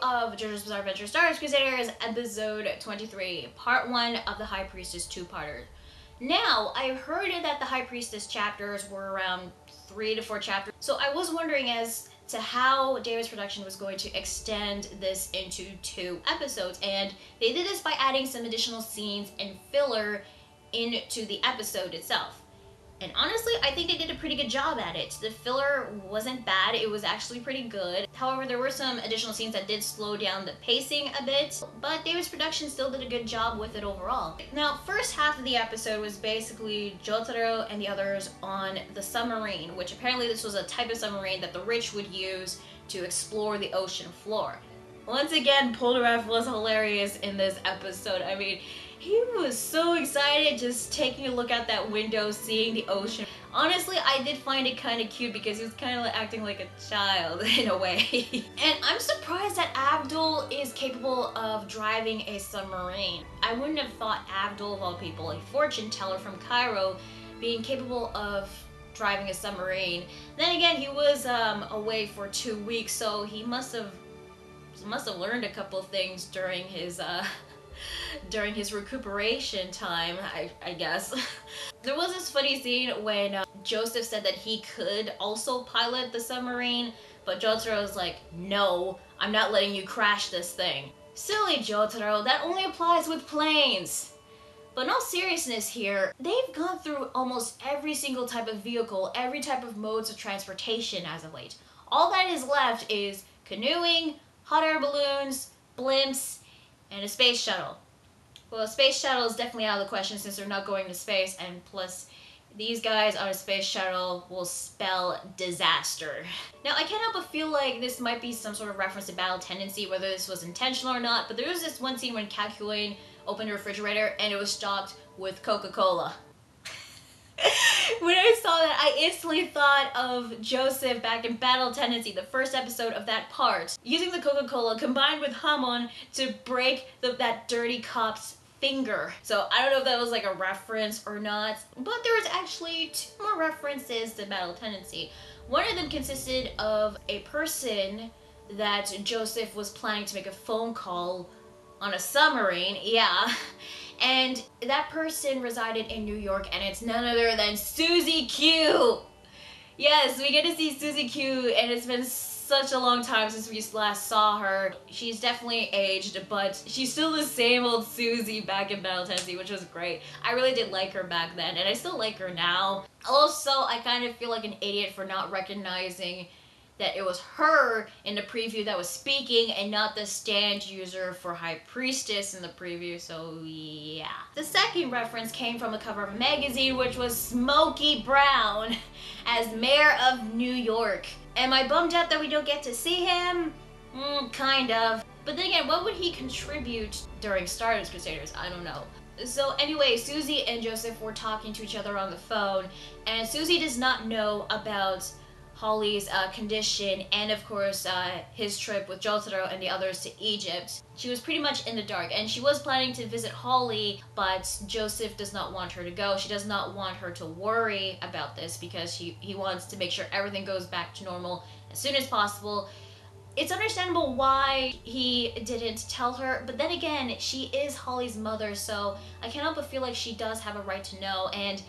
of JoJo's Bizarre Adventure Stardust Crusaders, episode 23, part 1 of the High Priestess two-parter. Now, I heard that the High Priestess chapters were around 3 to 4 chapters, so I was wondering as to how David's production was going to extend this into 2 episodes, and they did this by adding some additional scenes and filler into the episode itself. And honestly, I think they did a pretty good job at it. The filler wasn't bad, it was actually pretty good. However, there were some additional scenes that did slow down the pacing a bit, but David's production still did a good job with it overall. Now, first half of the episode was basically Jotaro and the others on the submarine, which apparently this was a type of submarine that the rich would use to explore the ocean floor. Once again, Polnareff was hilarious in this episode. I mean, he was so excited just taking a look out that window, seeing the ocean. Honestly, I did find it kind of cute because he was kind of acting like a child in a way. And I'm surprised that Abdul is capable of driving a submarine. I wouldn't have thought Abdul, of all people, a fortune teller from Cairo, being capable of driving a submarine. Then again, he was away for 2 weeks, so he must have learned a couple things during his recuperation time, I guess. There was this funny scene when Joseph said that he could also pilot the submarine, but Jotaro was like, no, I'm not letting you crash this thing. Silly Jotaro, that only applies with planes. But in all seriousness here, they've gone through almost every single type of vehicle, every type of modes of transportation as of late. All that is left is canoeing, hot air balloons, blimps, and a space shuttle. Well, a space shuttle is definitely out of the question since they're not going to space, and plus, these guys on a space shuttle will spell disaster. Now, I can't help but feel like this might be some sort of reference to Battle Tendency, whether this was intentional or not, but there was this one scene when Calculating opened a refrigerator and it was stocked with Coca-Cola. When I saw that, I instantly thought of Joseph back in Battle Tendency, the first episode of that part, using the Coca-Cola combined with Hamon to break that dirty cop's finger. So I don't know if that was like a reference or not, but there was actually 2 more references to Battle Tendency. One of them consisted of a person that Joseph was planning to make a phone call on a submarine, yeah. And that person resided in New York, and it's none other than Suzie Q! Yes, we get to see Suzie Q, and it's been such a long time since we last saw her. She's definitely aged, but she's still the same old Suzie back in Battle Tendency, which was great. I really did like her back then, and I still like her now. Also, I kind of feel like an idiot for not recognizing that it was her in the preview that was speaking and not the stand user for High Priestess in the preview, so yeah. The second reference came from the cover of a magazine, which was Smokey Brown as Mayor of New York. Am I bummed out that we don't get to see him? Kind of. But then again, what would he contribute during Stardust Crusaders? I don't know. So anyway, Suzie and Joseph were talking to each other on the phone, and Suzie does not know about Holly's condition and of course his trip with Jotaro and the others to Egypt. She was pretty much in the dark, and she was planning to visit Holly, but Joseph does not want her to go. She does not want her to worry about this because he wants to make sure everything goes back to normal as soon as possible. It's understandable why he didn't tell her, but then again, she is Holly's mother, so I can't help but feel like she does have a right to know, and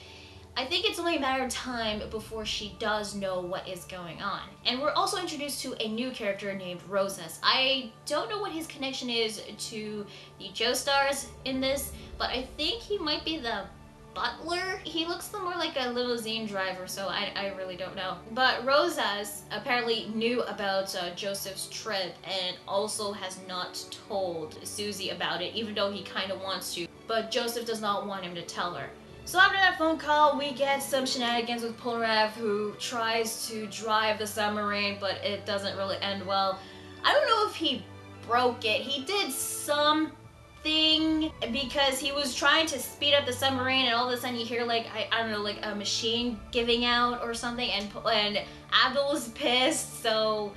I think it's only a matter of time before she does know what is going on. And we're also introduced to a new character named Rosas. I don't know what his connection is to the Joestars in this, but I think he might be the butler. He looks more like a limousine driver, so I really don't know. But Rosas apparently knew about Joseph's trip and also has not told Suzie about it, even though he kind of wants to. But Joseph does not want him to tell her. So after that phone call, we get some shenanigans with Polnareff, who tries to drive the submarine, but it doesn't really end well. I don't know if he broke it. He did something because he was trying to speed up the submarine, and all of a sudden you hear like, I don't know, like a machine giving out or something, and Abdul was pissed, so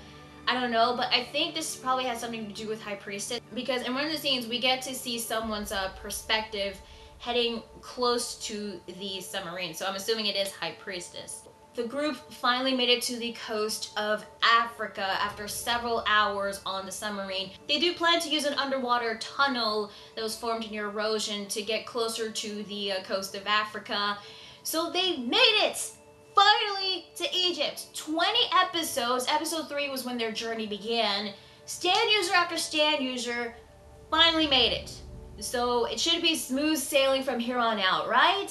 I don't know, but I think this probably has something to do with High Priestess, because in one of the scenes we get to see someone's perspective heading close to the submarine, so I'm assuming it is High Priestess. The group finally made it to the coast of Africa after several hours on the submarine. They do plan to use an underwater tunnel that was formed near erosion to get closer to the coast of Africa. So they made it! Finally to Egypt. 20 episodes. Episode 3 was when their journey began. Stand user after stand user finally made it. So it should be smooth sailing from here on out, right?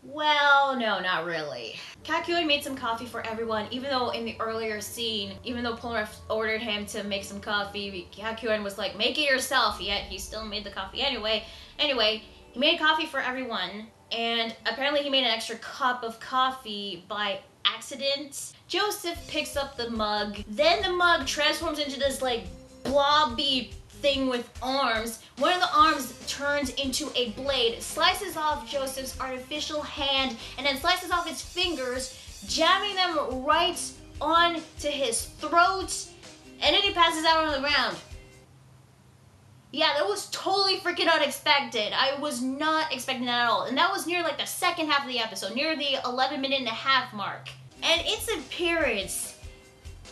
Well, no, not really. Kakyoin made some coffee for everyone, even though in the earlier scene, even though Polnareff ordered him to make some coffee, Kakyoin was like, make it yourself, yet he still made the coffee anyway. Anyway, he made coffee for everyone, and apparently he made an extra cup of coffee by accident. Joseph picks up the mug, then the mug transforms into this like blobby thing with arms. One of the arms turns into a blade, slices off Joseph's artificial hand, and then slices off his fingers, jamming them right onto his throat, and then he passes out on the ground. Yeah, that was totally freaking unexpected. I was not expecting that at all. And that was near like the second half of the episode, near the 11-minute-and-a-half mark. And its appearance,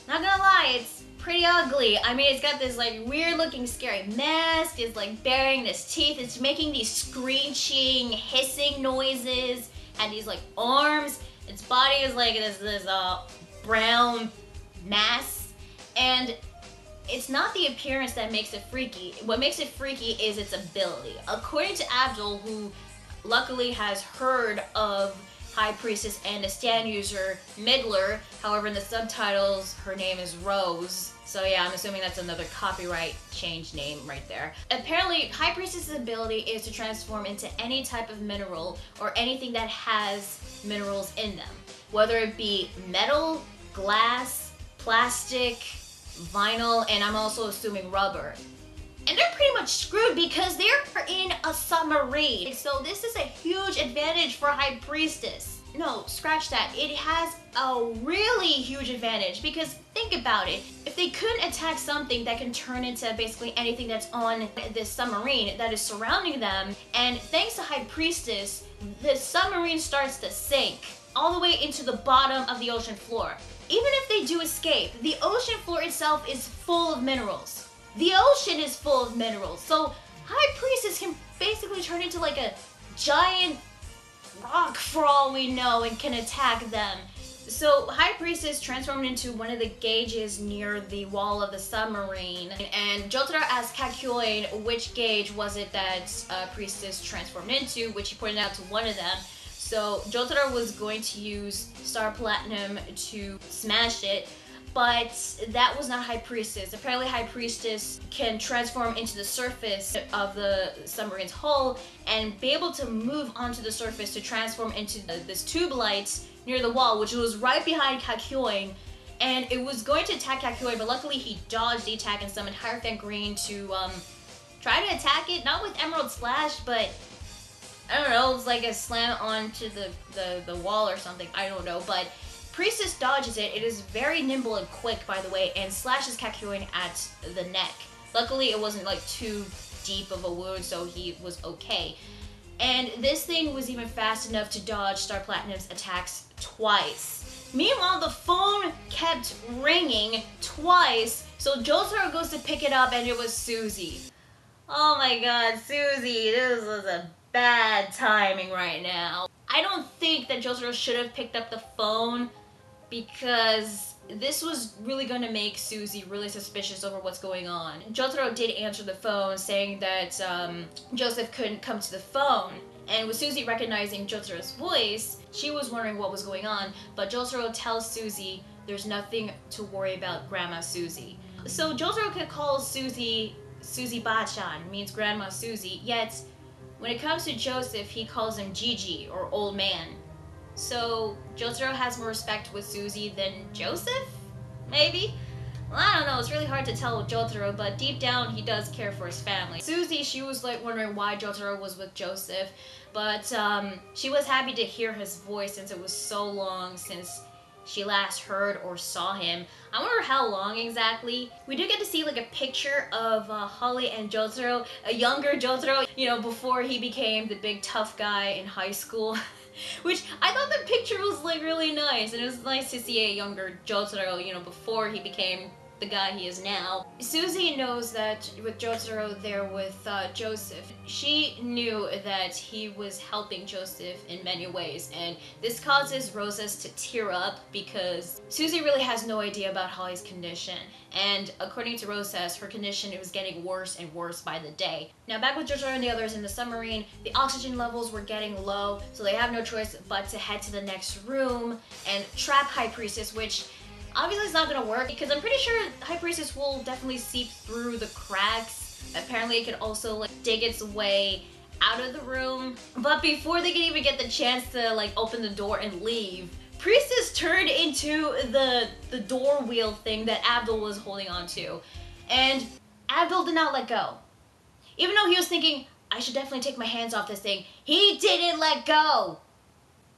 not gonna lie, it's pretty ugly. I mean, it's got this like weird looking scary mask, it's like baring its teeth, it's making these screeching, hissing noises, and these like arms. Its body is like this brown mass, and it's not the appearance that makes it freaky. What makes it freaky is its ability. According to Abdul, who luckily has heard of High Priestess and a stand user, Midler. However, in the subtitles, her name is Rose. So yeah, I'm assuming that's another copyright change name right there. Apparently, High Priestess's ability is to transform into any type of mineral or anything that has minerals in them. Whether it be metal, glass, plastic, vinyl, and I'm also assuming rubber. And they're pretty much screwed because they're in a submarine. So this is a huge advantage for High Priestess. No, scratch that. It has a really huge advantage because think about it. If they couldn't attack something that can turn into basically anything that's on this submarine that is surrounding them, and thanks to High Priestess, the submarine starts to sink all the way into the bottom of the ocean floor. Even if they do escape, the ocean floor itself is full of minerals. The ocean is full of minerals, so High Priestess can basically turn into like a giant rock for all we know and can attack them. So High Priestess transformed into one of the gauges near the wall of the submarine, and Jotaro asked Kakyoin which gauge was it that Priestess transformed into, which he pointed out to one of them. So Jotaro was going to use Star Platinum to smash it, but that was not High Priestess. Apparently High Priestess can transform into the surface of the submarine's hull and be able to move onto the surface to transform into this tube light near the wall, which was right behind Kakyoin. And it was going to attack Kakyoin, but luckily he dodged the attack and summoned Hierophant Green to try to attack it, not with Emerald Splash, but I don't know, it was like a slam onto the wall or something, I don't know, but Priestess dodges it. It is very nimble and quick, by the way, and slashes Kakyoin at the neck. Luckily, it wasn't like too deep of a wound, so he was okay. And this thing was even fast enough to dodge Star Platinum's attacks twice. Meanwhile, the phone kept ringing twice, so Jotaro goes to pick it up, and it was Suzie. Oh my god, Suzie, this was a bad timing right now. I don't think that Jotaro should have picked up the phone because this was really going to make Suzie really suspicious over what's going on. Jotaro did answer the phone saying that Joseph couldn't come to the phone, and with Suzie recognizing Jotaro's voice, she was wondering what was going on, but Jotaro tells Suzie there's nothing to worry about, Grandma Suzie. So Jotaro could call Suzie Ba-chan, means Grandma Suzie, yet when it comes to Joseph, he calls him Gigi, or old man. So Jotaro has more respect with Suzie than Joseph? Maybe? Well, I don't know, it's really hard to tell with Jotaro, but deep down he does care for his family. Suzie, she was like wondering why Jotaro was with Joseph, but she was happy to hear his voice since it was so long since she last heard or saw him. I wonder how long exactly. We do get to see like a picture of Holly and Jotaro, a younger Jotaro, you know, before he became the big tough guy in high school. Which I thought the picture was like really nice, and it was nice to see a younger Jotaro, you know, before he became the guy he is now. Suzie knows that with Jotaro there with Joseph, she knew that he was helping Joseph in many ways, and this causes Rosas to tear up because Suzie really has no idea about Holly's condition, and according to Rosas, her condition was getting worse and worse by the day. Now back with Jotaro and the others in the submarine, the oxygen levels were getting low, so they have no choice but to head to the next room and trap High Priestess, which obviously it's not gonna work because I'm pretty sure High Priestess will definitely seep through the cracks. Apparently it can also like dig its way out of the room. But before they can even get the chance to like open the door and leave, Priestess turned into the door wheel thing that Abdul was holding on to. And Abdul did not let go. Even though he was thinking, I should definitely take my hands off this thing, he didn't let go.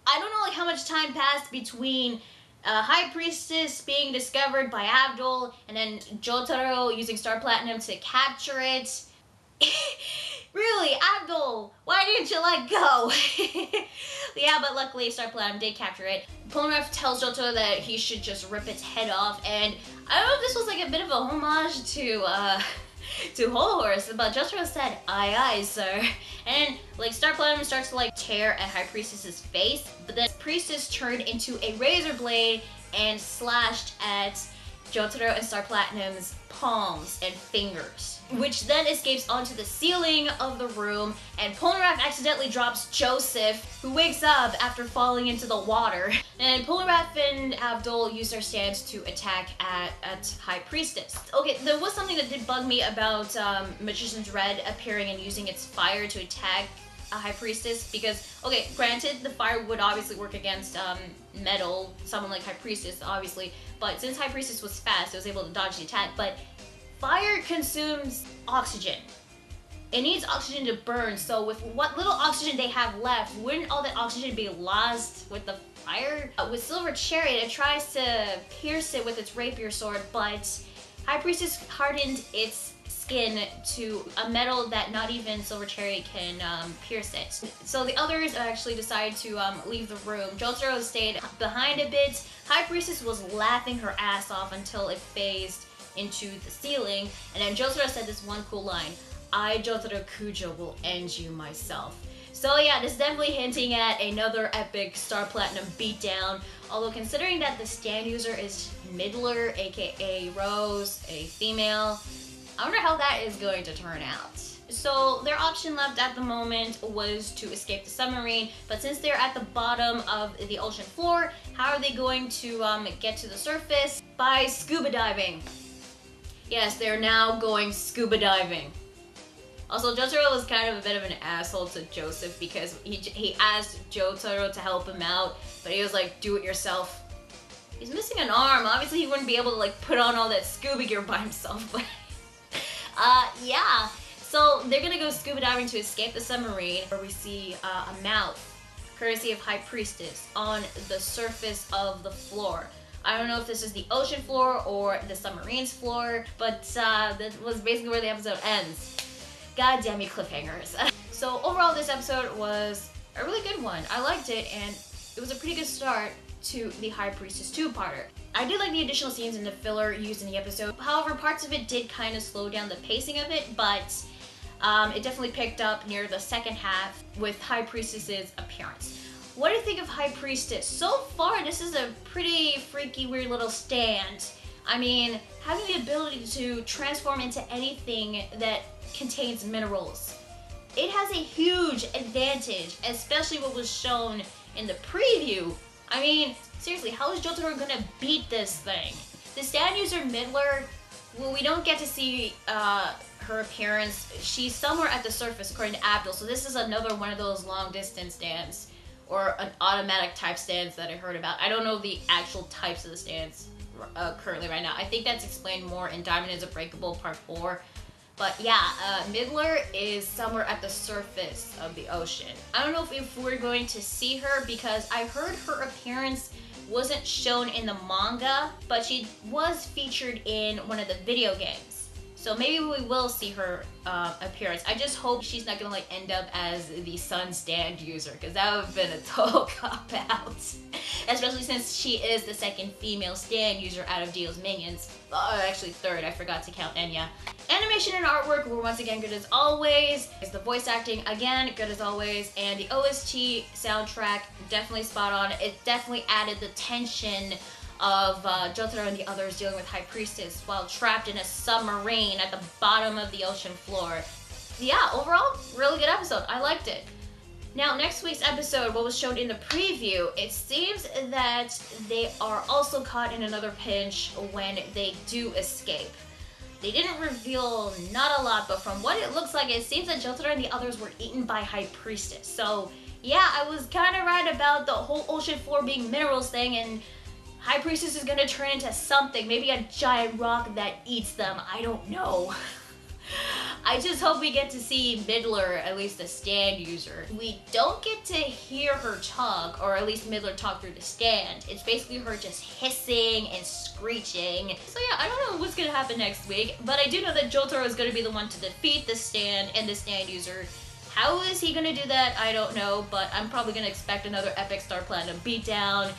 I don't know like how much time passed between High Priestess being discovered by Abdul, and then Jotaro using Star Platinum to capture it. Really, Abdul, why didn't you let go? Yeah, but luckily Star Platinum did capture it. Polnareff tells Jotaro that he should just rip its head off, and I don't know if this was like a bit of a homage to Whole Horse, but Jotaro said, aye aye sir. And like Star Platinum starts to like tear at High Priestess's face, but then Priestess turned into a razor blade and slashed at Jotaro and Star Platinum's palms and fingers, which then escapes onto the ceiling of the room, and Polnareff accidentally drops Joseph, who wakes up after falling into the water. And Polnareff and Abdul use their stands to attack at High Priestess. Okay, there was something that did bug me about Magician's Red appearing and using its fire to attack a High Priestess, because, okay, granted, the fire would obviously work against metal, someone like High Priestess, obviously, but since High Priestess was fast, it was able to dodge the attack, but fire consumes oxygen. It needs oxygen to burn, so with what little oxygen they have left, wouldn't all that oxygen be lost with the fire? With Silver Chariot, it tries to pierce it with its rapier sword, but High Priestess hardened its skin to a metal that not even Silver Chariot can pierce it. So the others actually decide to leave the room. Jotaro stayed behind a bit. High Priestess was laughing her ass off until it phased into the ceiling, and then Jotaro said this one cool line, I, Jotaro Kujo, will end you myself. So yeah, this is definitely hinting at another epic Star Platinum beatdown, although considering that the stand user is Midler, aka Rose, a female, I wonder how that is going to turn out. So their option left at the moment was to escape the submarine, but since they're at the bottom of the ocean floor, how are they going to get to the surface? By scuba diving. Yes, they're now going scuba diving. Also, Jotaro was kind of a bit of an asshole to Joseph because he asked Jotaro to help him out, but he was like, do it yourself. He's missing an arm. Obviously, he wouldn't be able to like put on all that scuba gear by himself, but yeah. So they're gonna go scuba diving to escape the submarine, where we see a mouth, courtesy of High Priestess, on the surface of the floor. I don't know if this is the ocean floor or the submarine's floor, but that was basically where the episode ends. God damn you cliffhangers. So overall, this episode was a really good one. I liked it, and it was a pretty good start to the High Priestess 2-parter. I did like the additional scenes and the filler used in the episode. However, parts of it did kind of slow down the pacing of it, but it definitely picked up near the second half with High Priestess's appearance. What do you think of High Priestess? So far, this is a pretty freaky, weird little stand. I mean, having the ability to transform into anything that contains minerals. It has a huge advantage, especially what was shown in the preview. I mean, seriously, how is Jotaro gonna beat this thing? The stand user Midler, well, we don't get to see her appearance. She's somewhere at the surface, according to Abdul, so this is another one of those long distance stands, or an automatic type stands that I heard about. I don't know the actual types of the stands currently right now. I think that's explained more in Diamond is Unbreakable Part 4. But yeah, Midler is somewhere at the surface of the ocean. I don't know if we're going to see her, because I heard her appearance wasn't shown in the manga, but she was featured in one of the video games. So maybe we will see her appearance. I just hope she's not gonna like end up as the Sun stand user, because that would have been a total cop-out. Especially since she is the second female stand user out of Dio's minions. Actually third, I forgot to count Enya. Animation and artwork were once again good as always. The voice acting, again, good as always. And the OST soundtrack, definitely spot on. It definitely added the tension of Jotaro and the others dealing with High Priestess while trapped in a submarine at the bottom of the ocean floor. Yeah, overall, really good episode. I liked it. Now, next week's episode, what was shown in the preview, it seems that they are also caught in another pinch when they do escape. They didn't reveal not a lot, but from what it looks like, it seems that Jotaro and the others were eaten by High Priestess. So, yeah, I was kind of right about the whole ocean floor being minerals thing, and High Priestess is gonna turn into something, maybe a giant rock that eats them, I don't know. I just hope we get to see Midler, at least the stand user. We don't get to hear her talk, or at least Midler talk through the stand. It's basically her just hissing and screeching. So yeah, I don't know what's gonna happen next week, but I do know that Jotaro is gonna be the one to defeat the stand and the stand user. How is he gonna do that? I don't know, but I'm probably gonna expect another epic Star Platinum beatdown.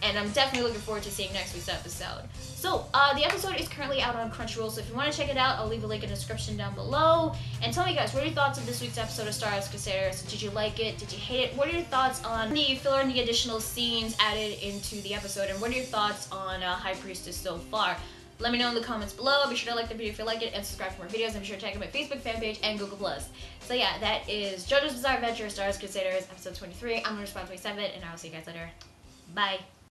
And I'm definitely looking forward to seeing next week's episode. So, the episode is currently out on Crunchyroll, so if you want to check it out, I'll leave a link in the description down below. And tell me guys, what are your thoughts on this week's episode of Stardust Crusaders? Did you like it? Did you hate it? What are your thoughts on the filler and the additional scenes added into the episode? And what are your thoughts on High Priestess so far? Let me know in the comments below. Be sure to like the video if you like it and subscribe for more videos. And be sure to check out my Facebook fan page and Google+. So yeah, that is JoJo's Bizarre Adventure Stardust Crusaders episode 23. I'm Respond 27, and I will see you guys later. Bye.